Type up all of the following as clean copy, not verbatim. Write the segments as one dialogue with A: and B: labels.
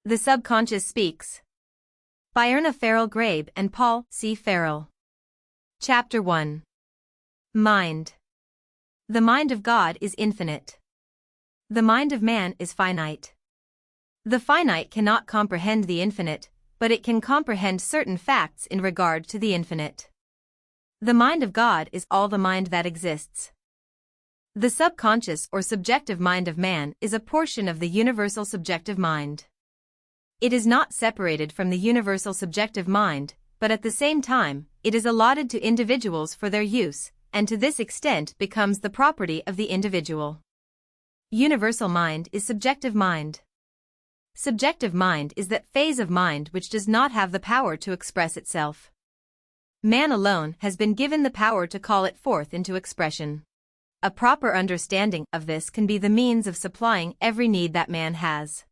A: The Subconscious Speaks. By Erna Ferrel Grabe and Paul C. Ferrel. Chapter 1. Mind. The mind of God is infinite. The mind of man is finite. The finite cannot comprehend the infinite, but it can comprehend certain facts in regard to the infinite. The mind of God is all the mind that exists. The subconscious or subjective mind of man is a portion of the universal subjective mind. It is not separated from the universal subjective mind, but at the same time, it is allotted to individuals for their use, and to this extent becomes the property of the individual. Universal mind is subjective mind. Subjective mind is that phase of mind which does not have the power to express itself. Man alone has been given the power to call it forth into expression. A proper understanding of this can be the means of supplying every need that man has.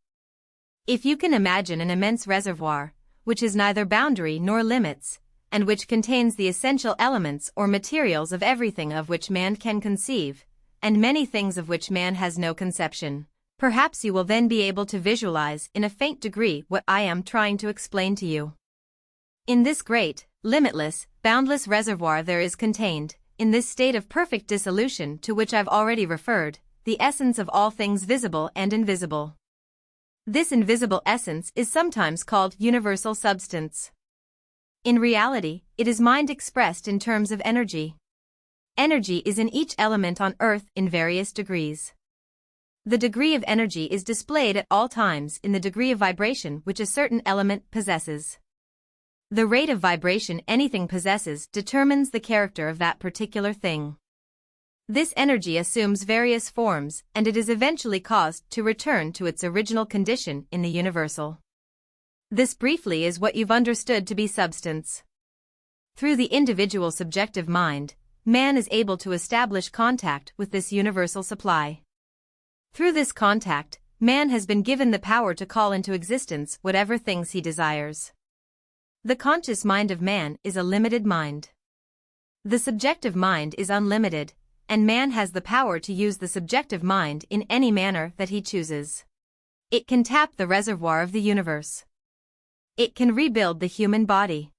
A: If you can imagine an immense reservoir, which has neither boundary nor limits, and which contains the essential elements or materials of everything of which man can conceive, and many things of which man has no conception, perhaps you will then be able to visualize in a faint degree what I am trying to explain to you. In this great, limitless, boundless reservoir there is contained, in this state of perfect dissolution to which I've already referred, the essence of all things visible and invisible. This invisible essence is sometimes called universal substance. In reality, it is mind expressed in terms of energy. Energy is in each element on Earth in various degrees. The degree of energy is displayed at all times in the degree of vibration which a certain element possesses. The rate of vibration anything possesses determines the character of that particular thing. This energy assumes various forms, and it is eventually caused to return to its original condition in the universal. This briefly is what you've understood to be substance. Through the individual subjective mind, man is able to establish contact with this universal supply. Through this contact, man has been given the power to call into existence whatever things he desires. The conscious mind of man is a limited mind. The subjective mind is unlimited, and man has the power to use the subjective mind in any manner that he chooses. It can tap the reservoir of the universe. It can rebuild the human body.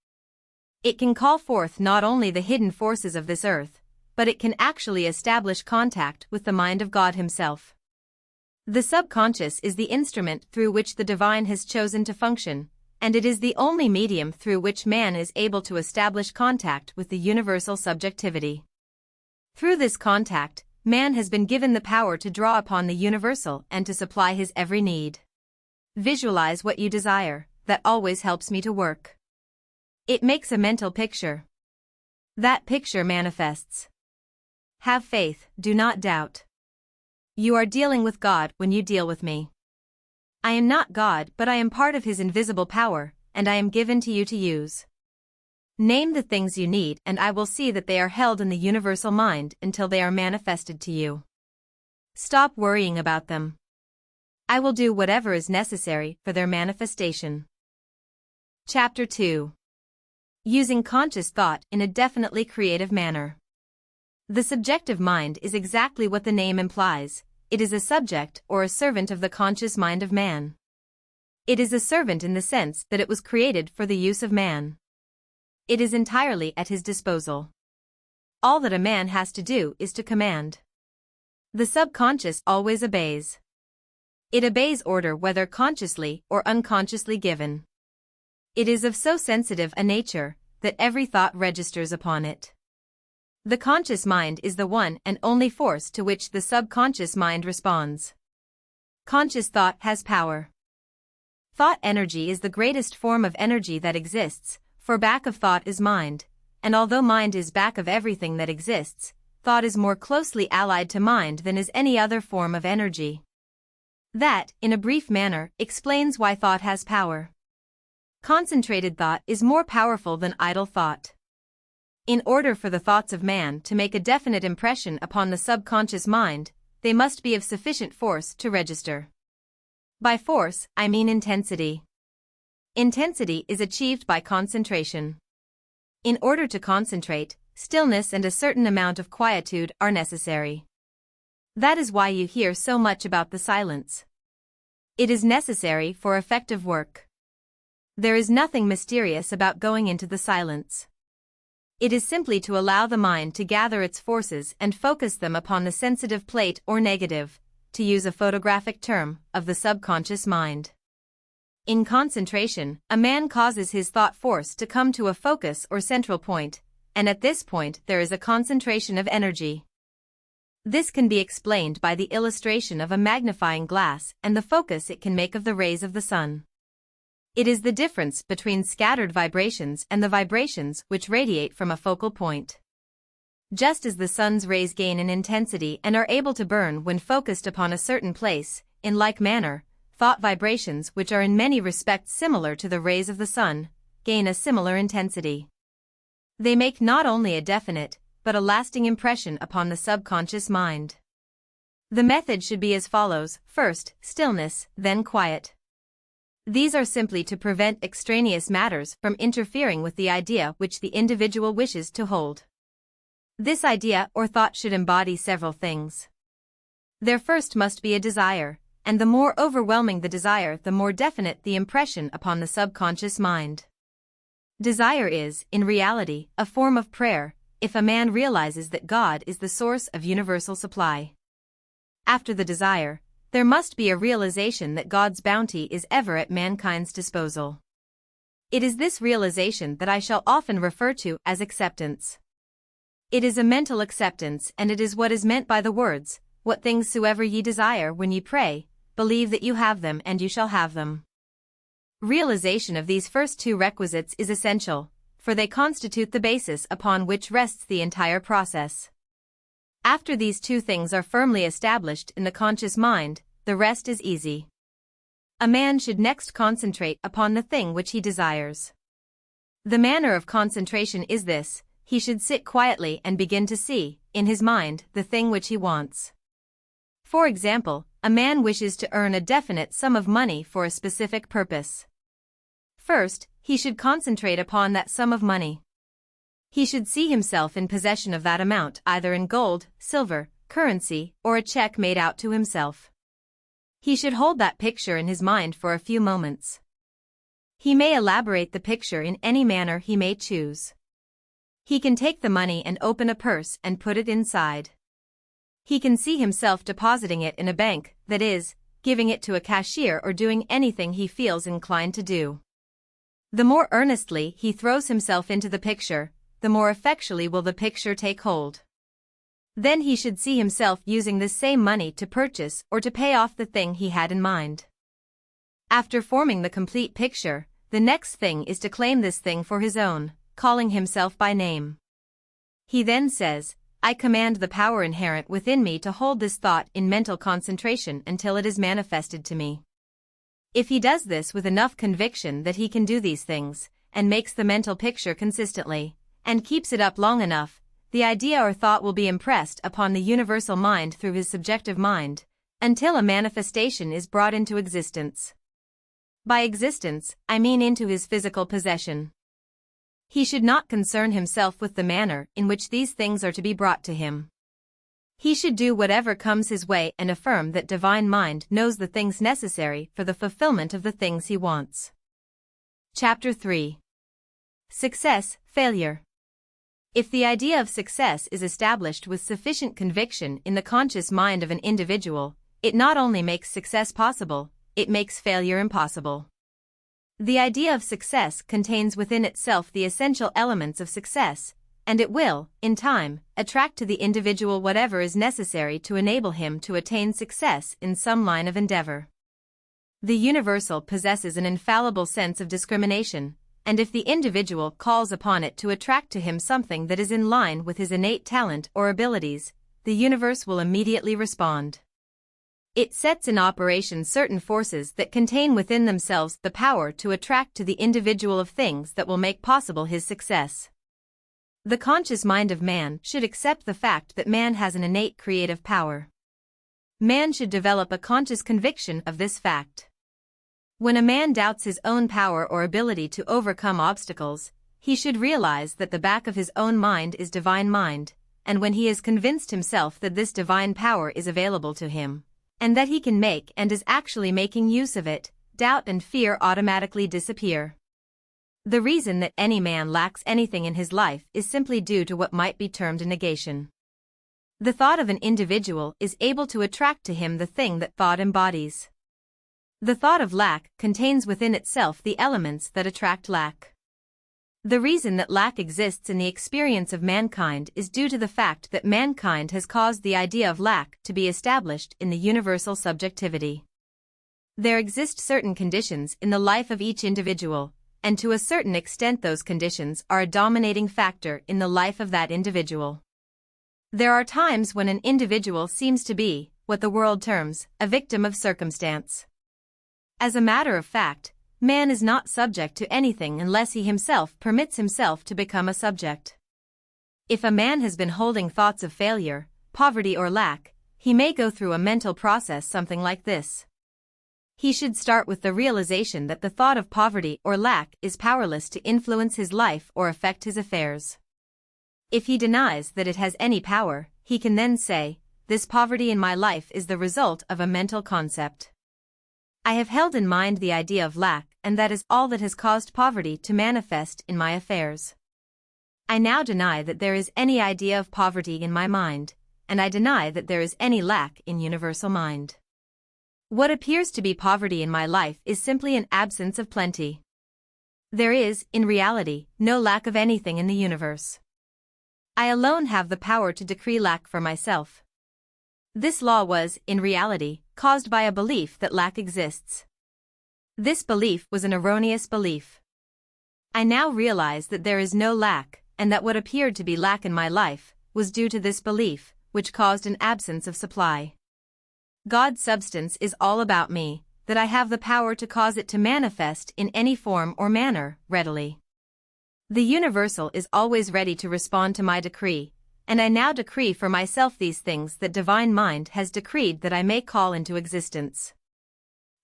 A: It can call forth not only the hidden forces of this earth, but it can actually establish contact with the mind of God himself. The subconscious is the instrument through which the divine has chosen to function, and it is the only medium through which man is able to establish contact with the universal subjectivity. Through this contact, man has been given the power to draw upon the universal and to supply his every need. Visualize what you desire, that always helps me to work. It makes a mental picture. That picture manifests. Have faith, do not doubt. You are dealing with God when you deal with me. I am not God, but I am part of his invisible power, and I am given to you to use. Name the things you need and I will see that they are held in the universal mind until they are manifested to you. Stop worrying about them. I will do whatever is necessary for their manifestation. Chapter 2. Using conscious thought in a definitely creative manner. The subjective mind is exactly what the name implies. It is a subject or a servant of the conscious mind of man. It is a servant in the sense that it was created for the use of man. It is entirely at his disposal. All that a man has to do is to command. The subconscious always obeys. It obeys order whether consciously or unconsciously given. It is of so sensitive a nature that every thought registers upon it. The conscious mind is the one and only force to which the subconscious mind responds. Conscious thought has power. Thought energy is the greatest form of energy that exists, for back of thought is mind, and although mind is back of everything that exists, thought is more closely allied to mind than is any other form of energy. That, in a brief manner, explains why thought has power. Concentrated thought is more powerful than idle thought. In order for the thoughts of man to make a definite impression upon the subconscious mind, they must be of sufficient force to register. By force, I mean intensity. Intensity is achieved by concentration. In order to concentrate, stillness and a certain amount of quietude are necessary. That is why you hear so much about the silence. It is necessary for effective work. There is nothing mysterious about going into the silence. It is simply to allow the mind to gather its forces and focus them upon the sensitive plate or negative, to use a photographic term, of the subconscious mind. In concentration, a man causes his thought force to come to a focus or central point, and at this point there is a concentration of energy. This can be explained by the illustration of a magnifying glass and the focus it can make of the rays of the sun. It is the difference between scattered vibrations and the vibrations which radiate from a focal point. Just as the sun's rays gain in intensity and are able to burn when focused upon a certain place, in like manner, thought vibrations which are in many respects similar to the rays of the sun, gain a similar intensity. They make not only a definite, but a lasting impression upon the subconscious mind. The method should be as follows: first, stillness, then quiet. These are simply to prevent extraneous matters from interfering with the idea which the individual wishes to hold. This idea or thought should embody several things. There first must be a desire, and the more overwhelming the desire, the more definite the impression upon the subconscious mind. Desire is, in reality, a form of prayer, if a man realizes that God is the source of universal supply. After the desire, there must be a realization that God's bounty is ever at mankind's disposal. It is this realization that I shall often refer to as acceptance. It is a mental acceptance, and it is what is meant by the words, "What things soever ye desire when ye pray, believe that you have them and you shall have them." Realization of these first two requisites is essential, for they constitute the basis upon which rests the entire process. After these two things are firmly established in the conscious mind, the rest is easy. A man should next concentrate upon the thing which he desires. The manner of concentration is this: he should sit quietly and begin to see, in his mind, the thing which he wants. For example, a man wishes to earn a definite sum of money for a specific purpose. First, he should concentrate upon that sum of money. He should see himself in possession of that amount, either in gold, silver, currency, or a check made out to himself. He should hold that picture in his mind for a few moments. He may elaborate the picture in any manner he may choose. He can take the money and open a purse and put it inside. He can see himself depositing it in a bank, that is, giving it to a cashier or doing anything he feels inclined to do. The more earnestly he throws himself into the picture, the more effectually will the picture take hold. Then he should see himself using this same money to purchase or to pay off the thing he had in mind. After forming the complete picture, the next thing is to claim this thing for his own, calling himself by name. He then says, "I command the power inherent within me to hold this thought in mental concentration until it is manifested to me." If he does this with enough conviction that he can do these things, and makes the mental picture consistently, and keeps it up long enough, the idea or thought will be impressed upon the universal mind through his subjective mind, until a manifestation is brought into existence. By existence, I mean into his physical possession. He should not concern himself with the manner in which these things are to be brought to him. He should do whatever comes his way and affirm that divine mind knows the things necessary for the fulfillment of the things he wants. Chapter 3. Success, Failure. If the idea of success is established with sufficient conviction in the conscious mind of an individual, it not only makes success possible, it makes failure impossible. The idea of success contains within itself the essential elements of success, and it will, in time, attract to the individual whatever is necessary to enable him to attain success in some line of endeavor. The universal possesses an infallible sense of discrimination, and if the individual calls upon it to attract to him something that is in line with his innate talent or abilities, the universe will immediately respond. It sets in operation certain forces that contain within themselves the power to attract to the individual of things that will make possible his success. The conscious mind of man should accept the fact that man has an innate creative power. Man should develop a conscious conviction of this fact. When a man doubts his own power or ability to overcome obstacles, he should realize that the back of his own mind is divine mind, and when he has convinced himself that this divine power is available to him, and that he can make and is actually making use of it, doubt and fear automatically disappear. The reason that any man lacks anything in his life is simply due to what might be termed a negation. The thought of an individual is able to attract to him the thing that thought embodies. The thought of lack contains within itself the elements that attract lack. The reason that lack exists in the experience of mankind is due to the fact that mankind has caused the idea of lack to be established in the universal subjectivity. There exist certain conditions in the life of each individual, and to a certain extent those conditions are a dominating factor in the life of that individual. There are times when an individual seems to be, what the world terms, a victim of circumstance. As a matter of fact, man is not subject to anything unless he himself permits himself to become a subject. If a man has been holding thoughts of failure, poverty or lack, he may go through a mental process something like this. He should start with the realization that the thought of poverty or lack is powerless to influence his life or affect his affairs. If he denies that it has any power, he can then say, "This poverty in my life is the result of a mental concept. I have held in mind the idea of lack, and that is all that has caused poverty to manifest in my affairs. I now deny that there is any idea of poverty in my mind, and I deny that there is any lack in universal mind. What appears to be poverty in my life is simply an absence of plenty. There is, in reality, no lack of anything in the universe. I alone have the power to decree lack for myself." This law was, in reality, caused by a belief that lack exists. This belief was an erroneous belief. I now realize that there is no lack, and that what appeared to be lack in my life was due to this belief, which caused an absence of supply. God's substance is all about me, that I have the power to cause it to manifest in any form or manner, readily. The universal is always ready to respond to my decree, and I now decree for myself these things that divine mind has decreed that I may call into existence.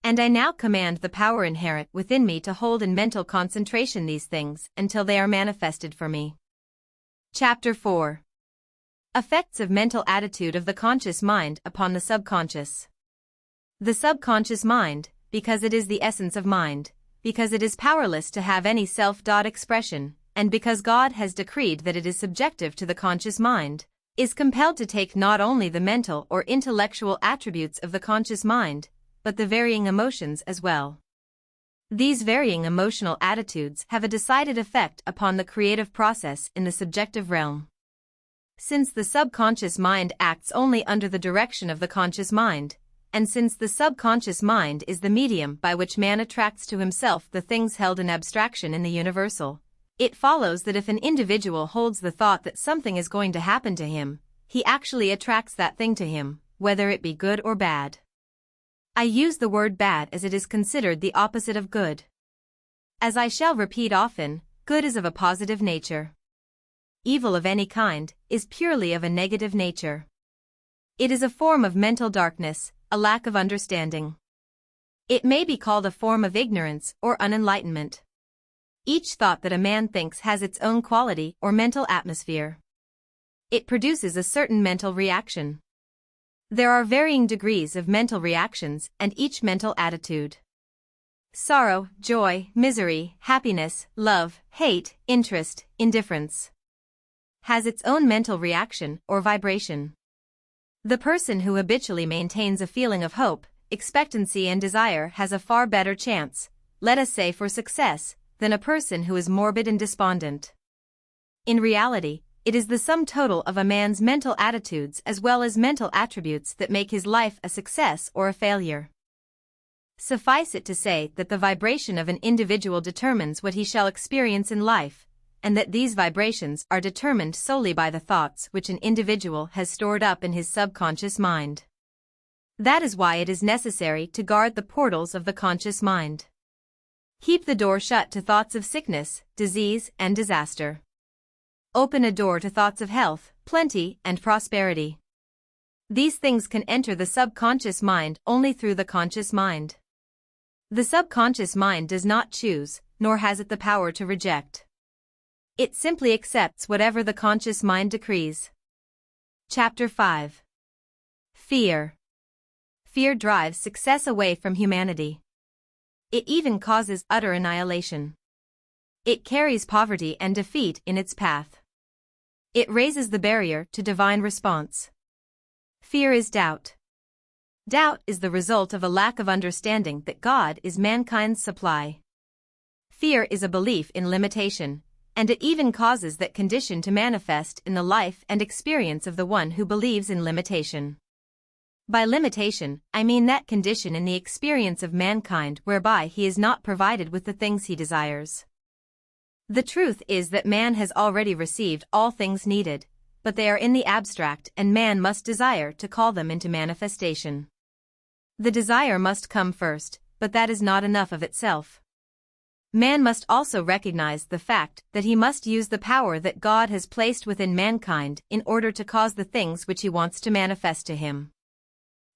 A: And I now command the power inherent within me to hold in mental concentration these things until they are manifested for me. Chapter 4. Effects of mental attitude of the conscious mind upon the subconscious. The subconscious mind, because it is the essence of mind, because it is powerless to have any self-expression, and because God has decreed that it is subjective to the conscious mind, is compelled to take not only the mental or intellectual attributes of the conscious mind, but the varying emotions as well. These varying emotional attitudes have a decided effect upon the creative process in the subjective realm. Since the subconscious mind acts only under the direction of the conscious mind, and since the subconscious mind is the medium by which man attracts to himself the things held in abstraction in the universal, it follows that if an individual holds the thought that something is going to happen to him, he actually attracts that thing to him, whether it be good or bad. I use the word bad as it is considered the opposite of good. As I shall repeat often, good is of a positive nature. Evil of any kind is purely of a negative nature. It is a form of mental darkness, a lack of understanding. It may be called a form of ignorance or unenlightenment. Each thought that a man thinks has its own quality or mental atmosphere. It produces a certain mental reaction. There are varying degrees of mental reactions and each mental attitude. Sorrow, joy, misery, happiness, love, hate, interest, indifference has its own mental reaction or vibration. The person who habitually maintains a feeling of hope, expectancy and desire has a far better chance, let us say for success, than a person who is morbid and despondent. In reality, it is the sum total of a man's mental attitudes as well as mental attributes that make his life a success or a failure. Suffice it to say that the vibration of an individual determines what he shall experience in life, and that these vibrations are determined solely by the thoughts which an individual has stored up in his subconscious mind. That is why it is necessary to guard the portals of the conscious mind. Keep the door shut to thoughts of sickness, disease, and disaster. Open a door to thoughts of health, plenty, and prosperity. These things can enter the subconscious mind only through the conscious mind. The subconscious mind does not choose, nor has it the power to reject. It simply accepts whatever the conscious mind decrees. Chapter 5. Fear. fear drives success away from humanity. It even causes utter annihilation. It carries poverty and defeat in its path. It raises the barrier to divine response. Fear is doubt. Doubt is the result of a lack of understanding that God is mankind's supply. Fear is a belief in limitation, and it even causes that condition to manifest in the life and experience of the one who believes in limitation. By limitation, I mean that condition in the experience of mankind whereby he is not provided with the things he desires. The truth is that man has already received all things needed, but they are in the abstract and man must desire to call them into manifestation. The desire must come first, but that is not enough of itself. Man must also recognize the fact that he must use the power that God has placed within mankind in order to cause the things which he wants to manifest to him.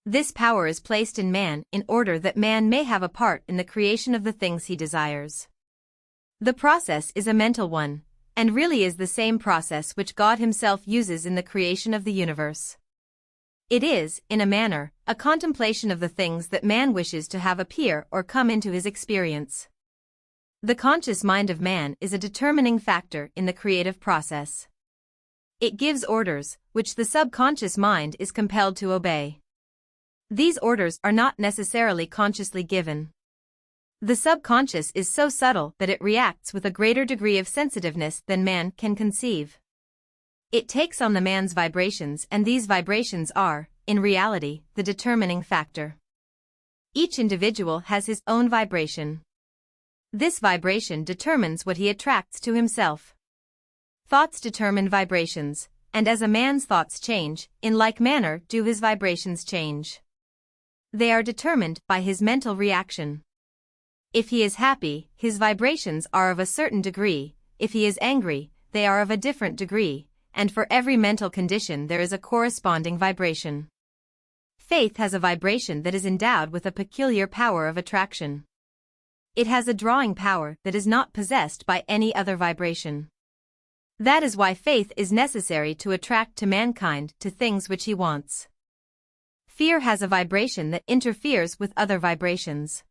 A: This power is placed in man in order that man may have a part in the creation of the things he desires. The process is a mental one, and really is the same process which God himself uses in the creation of the universe. It is, in a manner, a contemplation of the things that man wishes to have appear or come into his experience. The conscious mind of man is a determining factor in the creative process. It gives orders, which the subconscious mind is compelled to obey. These orders are not necessarily consciously given. The subconscious is so subtle that it reacts with a greater degree of sensitiveness than man can conceive. It takes on the man's vibrations, and these vibrations are, in reality, the determining factor. Each individual has his own vibration. This vibration determines what he attracts to himself. Thoughts determine vibrations, and as a man's thoughts change, in like manner do his vibrations change. They are determined by his mental reaction. If he is happy, his vibrations are of a certain degree, if he is angry, they are of a different degree, and for every mental condition there is a corresponding vibration. Faith has a vibration that is endowed with a peculiar power of attraction. It has a drawing power that is not possessed by any other vibration. That is why faith is necessary to attract to mankind to things which he wants. Fear has a vibration that interferes with other vibrations.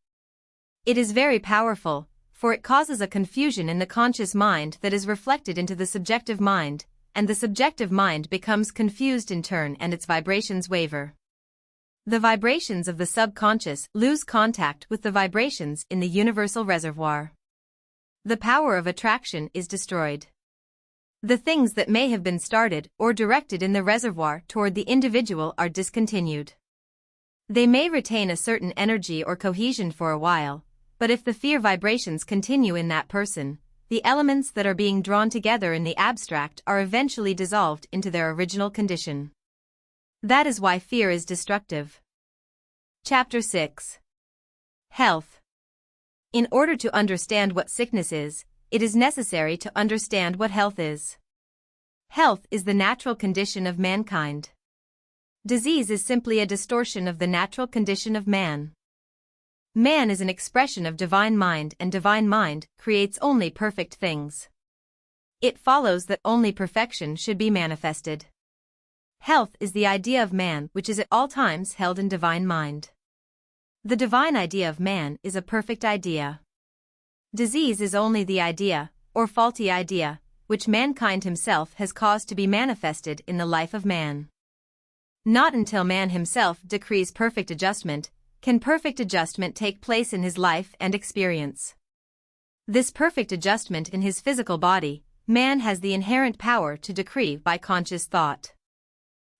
A: It is very powerful, for it causes a confusion in the conscious mind that is reflected into the subjective mind, and the subjective mind becomes confused in turn and its vibrations waver. The vibrations of the subconscious lose contact with the vibrations in the universal reservoir. The power of attraction is destroyed. The things that may have been started or directed in the reservoir toward the individual are discontinued. They may retain a certain energy or cohesion for a while, but if the fear vibrations continue in that person, the elements that are being drawn together in the abstract are eventually dissolved into their original condition. That is why fear is destructive. Chapter 6. Health. In order to understand what sickness is, it is necessary to understand what health is. Health is the natural condition of mankind. Disease is simply a distortion of the natural condition of man. Man is an expression of divine mind, and divine mind creates only perfect things. It follows that only perfection should be manifested. Health is the idea of man which is at all times held in divine mind. The divine idea of man is a perfect idea. Disease is only the idea, or faulty idea, which mankind himself has caused to be manifested in the life of man. Not until man himself decrees perfect adjustment, can perfect adjustment take place in his life and experience. This perfect adjustment in his physical body, man has the inherent power to decree by conscious thought.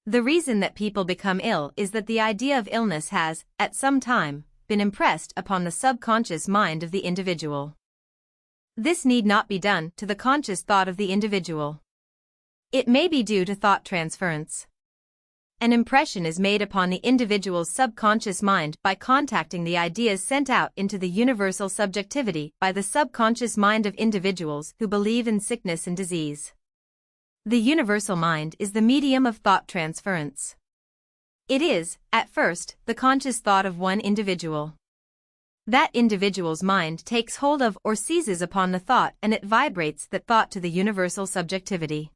A: The reason that people become ill is that the idea of illness has, at some time, been impressed upon the subconscious mind of the individual. This need not be done to the conscious thought of the individual. It may be due to thought transference. An impression is made upon the individual's subconscious mind by contacting the ideas sent out into the universal subjectivity by the subconscious mind of individuals who believe in sickness and disease. The universal mind is the medium of thought transference. It is, at first, the conscious thought of one individual. That individual's mind takes hold of or seizes upon the thought, and it vibrates that thought to the universal subjectivity.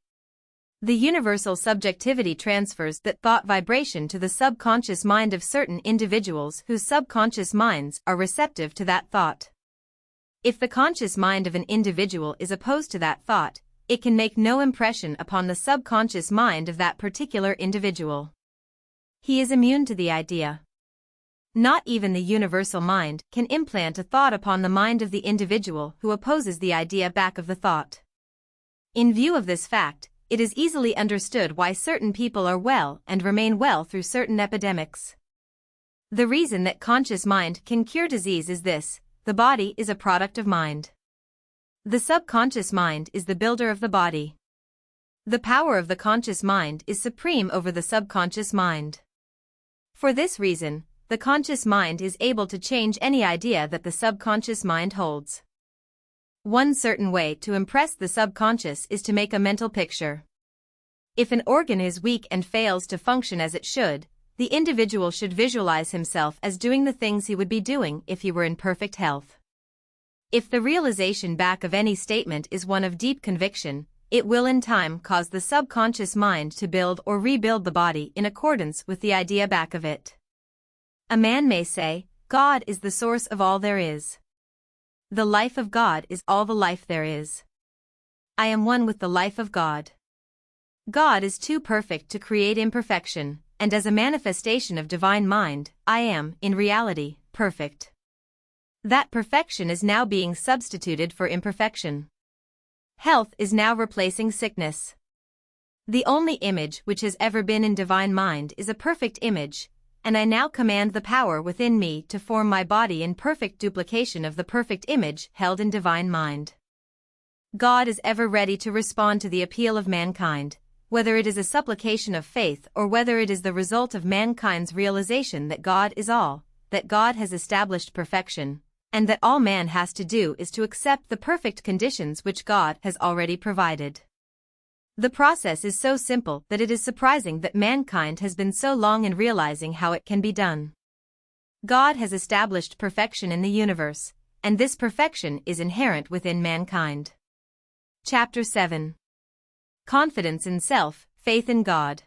A: The universal subjectivity transfers that thought vibration to the subconscious mind of certain individuals whose subconscious minds are receptive to that thought. If the conscious mind of an individual is opposed to that thought, it can make no impression upon the subconscious mind of that particular individual. He is immune to the idea. Not even the universal mind can implant a thought upon the mind of the individual who opposes the idea back of the thought. In view of this fact, it is easily understood why certain people are well and remain well through certain epidemics. The reason that conscious mind can cure disease is this: the body is a product of mind. The subconscious mind is the builder of the body. The power of the conscious mind is supreme over the subconscious mind. For this reason, the conscious mind is able to change any idea that the subconscious mind holds. One certain way to impress the subconscious is to make a mental picture. If an organ is weak and fails to function as it should, the individual should visualize himself as doing the things he would be doing if he were in perfect health. If the realization back of any statement is one of deep conviction, it will in time cause the subconscious mind to build or rebuild the body in accordance with the idea back of it. A man may say, God is the source of all there is. The life of God is all the life there is. I am one with the life of God. God is too perfect to create imperfection, and as a manifestation of divine mind, I am, in reality, perfect. That perfection is now being substituted for imperfection. Health is now replacing sickness. The only image which has ever been in divine mind is a perfect image, and I now command the power within me to form my body in perfect duplication of the perfect image held in divine mind. God is ever ready to respond to the appeal of mankind, whether it is a supplication of faith or whether it is the result of mankind's realization that God is all, that God has established perfection, and that all man has to do is to accept the perfect conditions which God has already provided. The process is so simple that it is surprising that mankind has been so long in realizing how it can be done. God has established perfection in the universe, and this perfection is inherent within mankind. Chapter 7. Confidence in self, faith in God.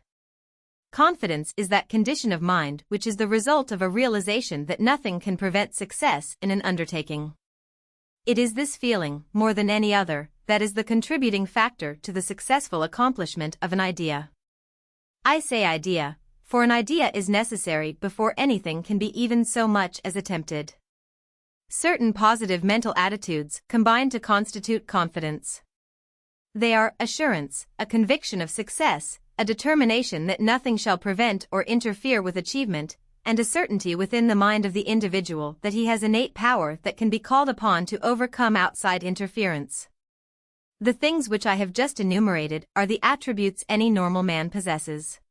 A: Confidence is that condition of mind which is the result of a realization that nothing can prevent success in an undertaking. It is this feeling, more than any other, that is the contributing factor to the successful accomplishment of an idea. I say idea, for an idea is necessary before anything can be even so much as attempted. Certain positive mental attitudes combine to constitute confidence. They are assurance, a conviction of success, a determination that nothing shall prevent or interfere with achievement, and a certainty within the mind of the individual that he has innate power that can be called upon to overcome outside interference. The things which I have just enumerated are the attributes any normal man possesses.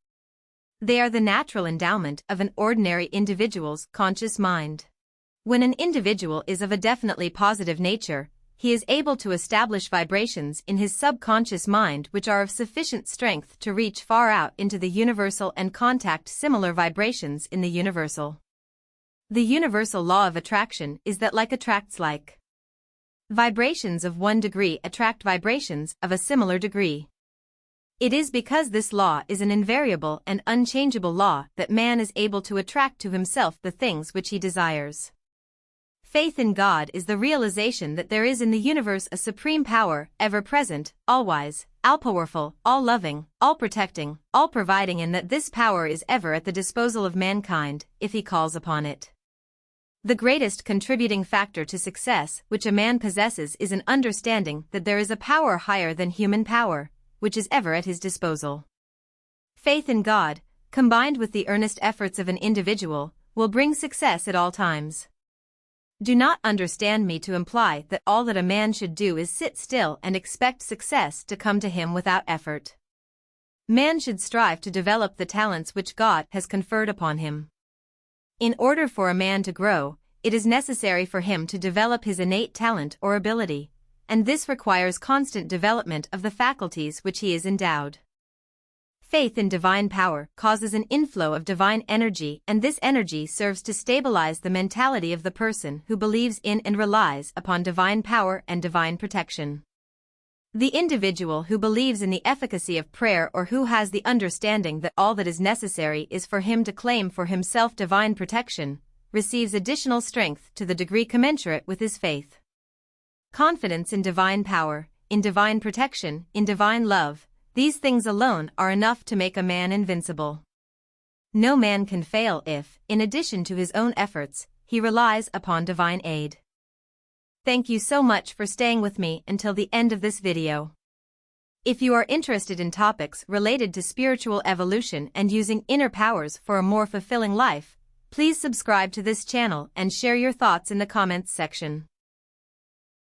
A: They are the natural endowment of an ordinary individual's conscious mind. When an individual is of a definitely positive nature, he is able to establish vibrations in his subconscious mind which are of sufficient strength to reach far out into the universal and contact similar vibrations in the universal. The universal law of attraction is that like attracts like. Vibrations of one degree attract vibrations of a similar degree. It is because this law is an invariable and unchangeable law that man is able to attract to himself the things which he desires. Faith in God is the realization that there is in the universe a supreme power, ever-present, all-wise, all-powerful, all-loving, all-protecting, all-providing, and that this power is ever at the disposal of mankind, if he calls upon it. The greatest contributing factor to success which a man possesses is an understanding that there is a power higher than human power, which is ever at his disposal. Faith in God, combined with the earnest efforts of an individual, will bring success at all times. Do not understand me to imply that all that a man should do is sit still and expect success to come to him without effort. Man should strive to develop the talents which God has conferred upon him. In order for a man to grow, it is necessary for him to develop his innate talent or ability, and this requires constant development of the faculties which he is endowed. Faith in divine power causes an inflow of divine energy, and this energy serves to stabilize the mentality of the person who believes in and relies upon divine power and divine protection. The individual who believes in the efficacy of prayer or who has the understanding that all that is necessary is for him to claim for himself divine protection, receives additional strength to the degree commensurate with his faith. Confidence in divine power, in divine protection, in divine love, these things alone are enough to make a man invincible. No man can fail if, in addition to his own efforts, he relies upon divine aid. Thank you so much for staying with me until the end of this video. If you are interested in topics related to spiritual evolution and using inner powers for a more fulfilling life, please subscribe to this channel and share your thoughts in the comments section.